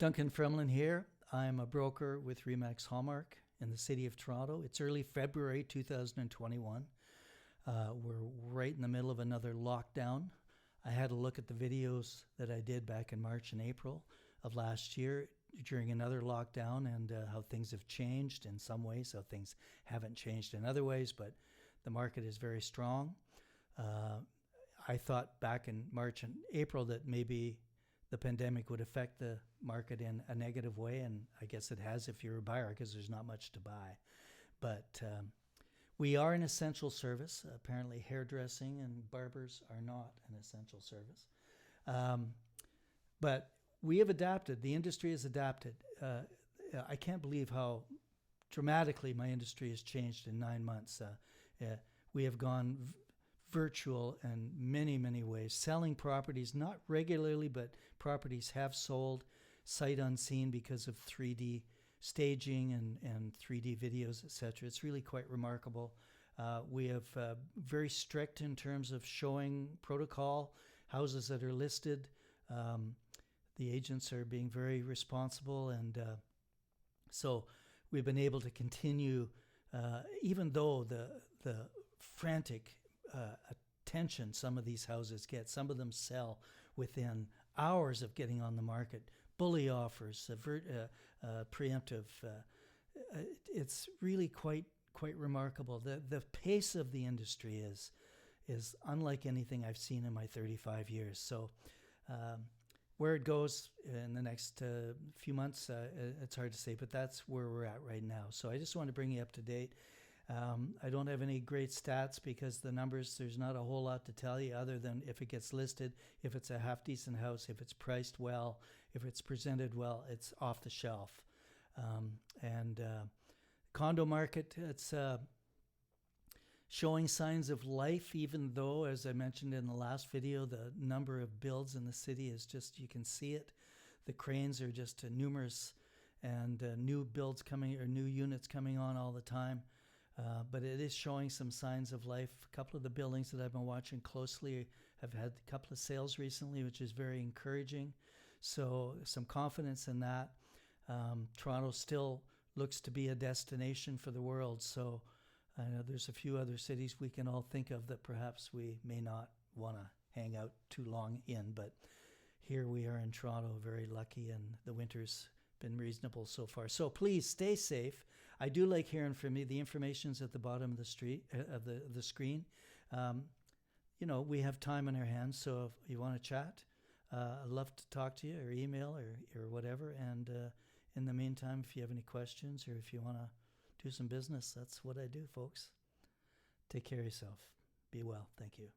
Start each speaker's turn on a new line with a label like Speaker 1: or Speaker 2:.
Speaker 1: Duncan Fremlin here. I'm a broker with RE/MAX Hallark in the city of Toronto. It's early February 2021. We're right in the middle of another lockdown. I had a look at the videos that I did back in March and April of last year during another lockdown, and how things have changed in some ways, how things haven't changed in other ways, but the market is very strong. I thought back in March and April that maybe the pandemic would affect the market in a negative way, and I guess it has if you're a buyer, because there's not much to buy. But we are an essential service. Apparently hairdressing and barbers are not an essential service. But we have adapted. The industry has adapted. I can't believe how dramatically my industry has changed in 9 months. We have gone virtual in many, many ways, selling properties, not regularly, but properties have sold sight unseen because of 3D staging and 3D videos, etc. It's really quite remarkable. We have very strict in terms of showing protocol, houses that are listed. The agents are being very responsible, and so we've been able to continue, even though the frantic attention some of these houses get. Some of them sell within hours of getting on the market. Bully offers, preemptive. It's really quite remarkable. The pace of the industry is unlike anything I've seen in my 35 years. So where it goes in the next few months, it's hard to say, but that's where we're at right now. So I just want to bring you up to date. I don't have any great stats because the numbers, there's not a whole lot to tell you other than if it gets listed, if it's a half-decent house, if it's priced well, if it's presented well, it's off the shelf. Condo market, it's showing signs of life, even though, as I mentioned in the last video, the number of builds in the city is just, you can see it. The cranes are just numerous, and new builds coming, or new units coming on all the time. But it is showing some signs of life. A couple of the buildings that I've been watching closely have had a couple of sales recently, which is very encouraging. So some confidence in that. Toronto still looks to be a destination for the world. So I know there's a few other cities we can all think of that perhaps we may not want to hang out too long in. But here we are in Toronto, very lucky, and the winter's been reasonable so far. So please stay safe. I do like hearing from you. The information's at the bottom of the screen. You know, we have time on our hands, so if you want to chat, I'd love to talk to you, or email, or whatever. And in the meantime, if you have any questions, or if you want to do some business, that's what I do, folks. Take care of yourself. Be well. Thank you.